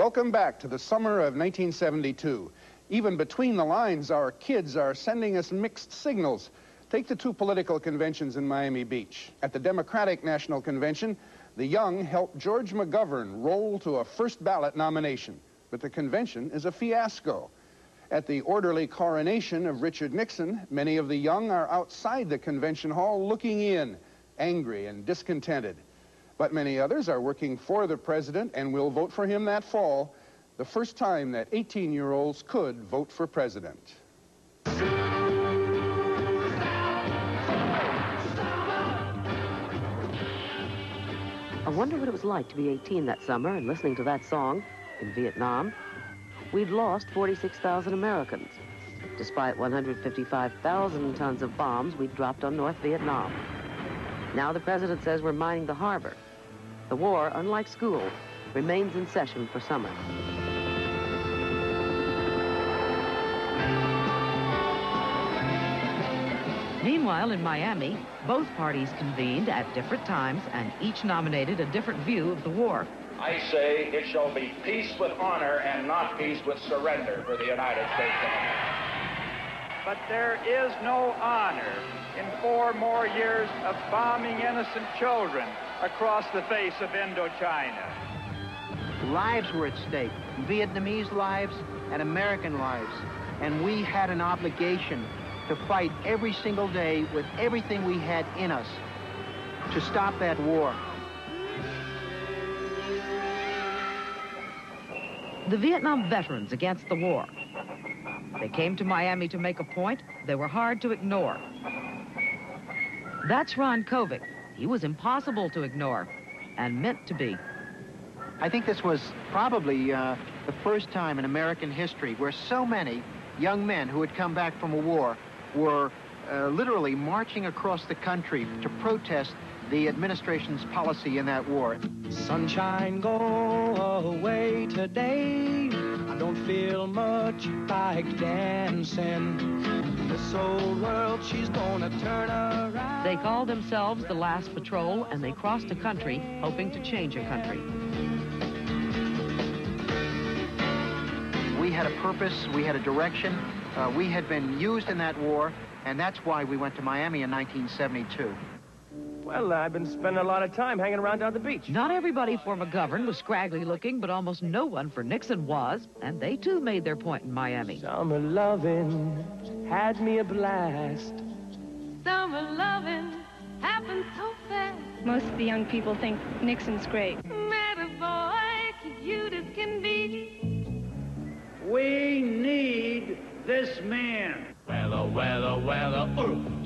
Welcome back to the summer of 1972. Even between the lines, our kids are sending us mixed signals. Take the two political conventions in Miami Beach. At the Democratic National Convention, the young helped George McGovern roll to a first ballot nomination. But the convention is a fiasco. At the orderly coronation of Richard Nixon, many of the young are outside the convention hall looking in, angry and discontented. But many others are working for the president and will vote for him that fall, the first time that 18-year-olds could vote for president. I wonder what it was like to be 18 that summer and listening to that song in Vietnam. We'd lost 46,000 Americans, despite 155,000 tons of bombs we'd dropped on North Vietnam. Now the president says we're mining the harbor. The war, unlike school, remains in session for summer. Meanwhile, in Miami, both parties convened at different times and each nominated a different view of the war. I say it shall be peace with honor and not peace with surrender for the United States of America. But there is no honor in 4 more years of bombing innocent children across the face of Indochina. Lives were at stake, Vietnamese lives and American lives, and we had an obligation to fight every single day with everything we had in us to stop that war. The Vietnam veterans against the war. They came to Miami to make a point they were hard to ignore. That's Ron Kovic. He was impossible to ignore and meant to be. I think this was probably the first time in American history where so many young men who had come back from a war were literally marching across the country to protest the administration's policy in that war. Sunshine, go away today. I don't feel much like dancing. This old world, she's gonna turn around. They called themselves the Last Patrol, and they crossed a country hoping to change a country. We had a purpose, we had a direction. We had been used in that war, and that's why we went to Miami in 1972. Well, I've been spending a lot of time hanging around down at the beach. Not everybody for McGovern was scraggly looking, but almost no one for Nixon was, and they too made their point in Miami. Summer loving had me a blast. Summer loving happened so fast. Most of the young people think Nixon's great. Met a boy, cute as can be. We need this man.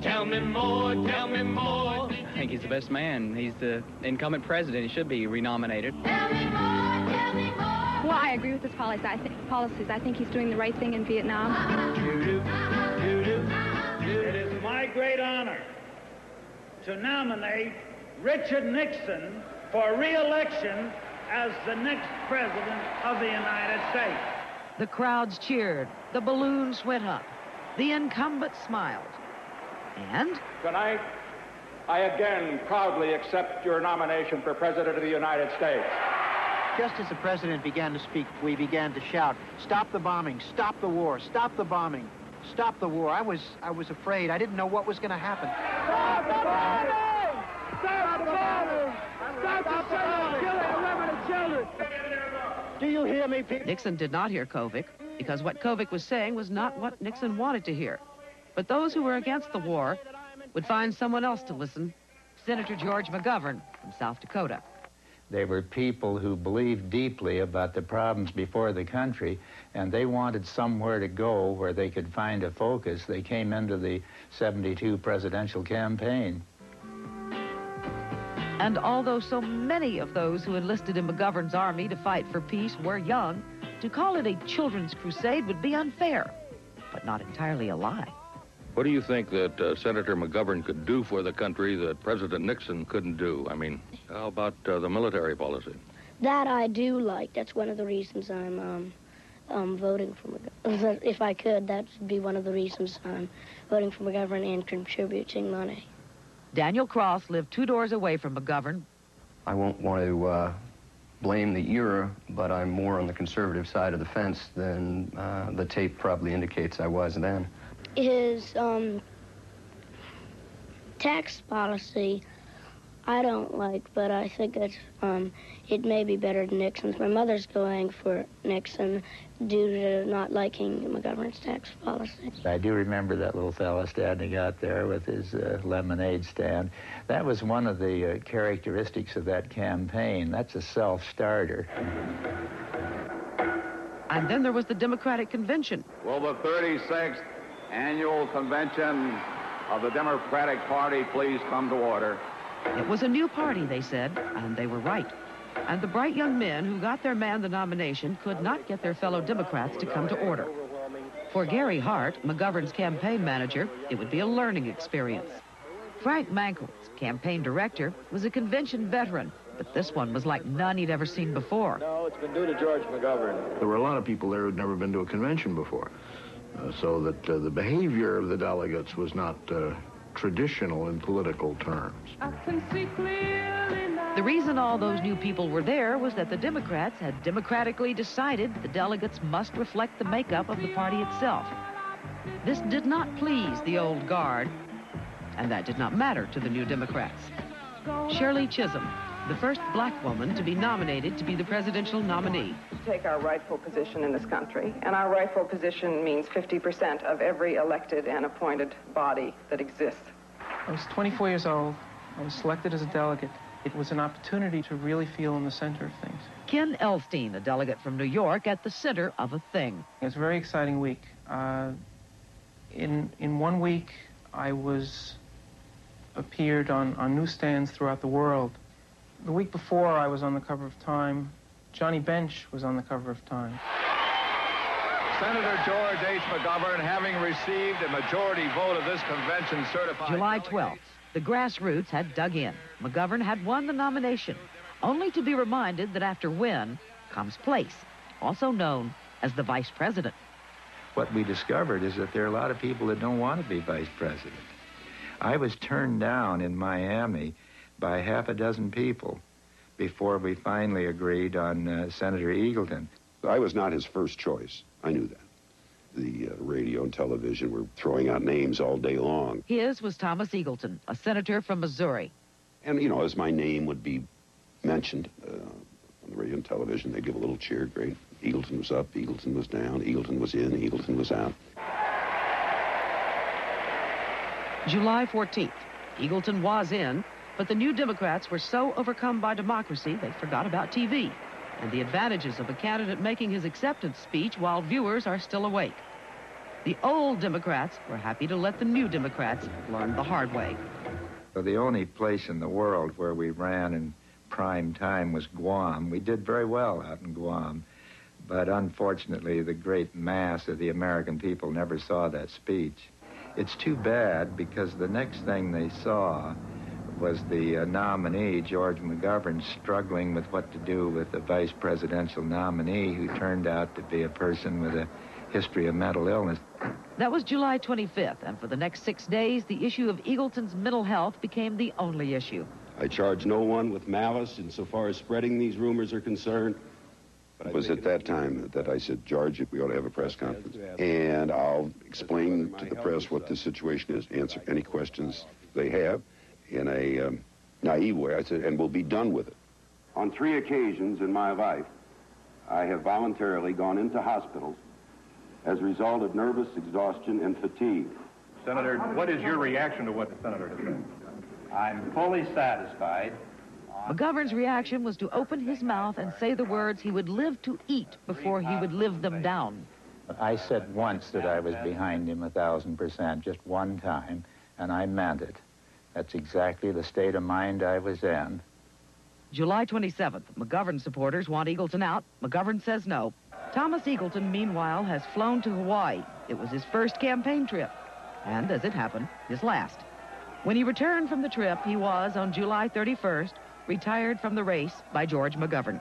Tell me more, tell me more. I think he's the best man. He's the incumbent president. He should be renominated. Tell me more, tell me more. Well, I agree with his policies. I think he's doing the right thing in Vietnam. It is my great honor to nominate Richard Nixon for re-election as the next president of the United States. The crowds cheered. The balloons went up. The incumbent smiled. And Tonight, I again proudly accept your nomination for President of the United States. Just as the president began to speak, we began to shout, "Stop the bombing, stop the war, stop the bombing, stop the war." I was afraid. I didn't know what was going to happen. Stop the bombing! Stop the bombing! Stop the killing of women and children! Do you hear me, people? Nixon did not hear Kovic, because what Kovic was saying was not what Nixon wanted to hear. But those who were against the war would find someone else to listen, Senator George McGovern from South Dakota. They were people who believed deeply about the problems before the country, and they wanted somewhere to go where they could find a focus. They came into the '72 presidential campaign. And although so many of those who enlisted in McGovern's army to fight for peace were young, to call it a children's crusade would be unfair, but not entirely a lie. What do you think that Senator McGovern could do for the country that President Nixon couldn't do? I mean, how about the military policy? That I do like. That's one of the reasons I'm voting for McGovern. If I could, that would be one of the reasons I'm voting for McGovern and contributing money. Daniel Cross lived 2 doors away from McGovern. I won't want to blame the era, but I'm more on the conservative side of the fence than the tape probably indicates I was then. His tax policy I don't like, but I think it may be better than Nixon's. My mother's going for Nixon due to not liking McGovern's tax policy. I do remember that little fella standing out there with his lemonade stand. That was one of the characteristics of that campaign. That's a self-starter. And then there was the Democratic Convention. Will the 36th Annual Convention of the Democratic Party please come to order? It was a new party, they said, and they were right. And the bright young men who got their man the nomination could not get their fellow Democrats to come to order. For Gary Hart, McGovern's campaign manager, it would be a learning experience. Frank Mankels, campaign director, was a convention veteran, but this one was like none he'd ever seen before. No, it's been due to George McGovern. There were a lot of people there who'd never been to a convention before, so that the behavior of the delegates was not traditional in political terms. The reason all those new people were there was that the Democrats had democratically decided the delegates must reflect the makeup of the party itself. This did not please the old guard, and that did not matter to the new Democrats. Shirley Chisholm, the first black woman to be nominated to be the presidential nominee. Take our rightful position in this country, and our rightful position means 50% of every elected and appointed body that exists. I was 24 years old. I was selected as a delegate. It was an opportunity to really feel in the center of things. Ken Elstein, a delegate from New York, at the center of a thing. It was a very exciting week. In 1 week, I appeared on newsstands throughout the world. The week before, I was on the cover of Time. Johnny Bench was on the cover of Time. Senator George H. McGovern, having received a majority vote of this convention, certified... July 12th, the grassroots had dug in. McGovern had won the nomination, only to be reminded that after win comes place, also known as the vice president. What we discovered is that there are a lot of people that don't want to be vice president. I was turned down in Miami by half a dozen people before we finally agreed on Senator Eagleton. I was not his first choice. I knew that. The radio and television were throwing out names all day long. His was Thomas Eagleton, a senator from Missouri. And, you know, as my name would be mentioned on the radio and television, they'd give a little cheer. Great. Eagleton was up, Eagleton was down, Eagleton was in, Eagleton was out. July 14th, Eagleton was in, but the New Democrats were so overcome by democracy they forgot about TV and the advantages of a candidate making his acceptance speech while viewers are still awake. The old Democrats were happy to let the New Democrats learn the hard way. The only place in the world where we ran in prime time was Guam. We did very well out in Guam, but unfortunately the great mass of the American people never saw that speech. It's too bad, because the next thing they saw was the nominee, George McGovern, struggling with what to do with the vice presidential nominee, who turned out to be a person with a history of mental illness. That was July 25th, and for the next 6 days, the issue of Eagleton's mental health became the only issue. I charge no one with malice insofar as spreading these rumors are concerned. But it was at that time that I said, George, we ought to have a press conference. And I'll explain to the press what the situation is, answer any questions they have in a naive way. I said, and we'll be done with it. On 3 occasions in my life, I have voluntarily gone into hospitals as a result of nervous exhaustion and fatigue. Senator, what is your reaction to what the senator has said? I'm fully satisfied. McGovern's reaction was to open his mouth and say the words he would live to eat before he would live them down. I said once that I was behind him 1,000%, just one time, and I meant it. That's exactly the state of mind I was in. July 27th, McGovern supporters want Eagleton out. McGovern says no. Thomas Eagleton, meanwhile, has flown to Hawaii. It was his first campaign trip, and, as it happened, his last. When he returned from the trip, he was, on July 31st, retired from the race by George McGovern.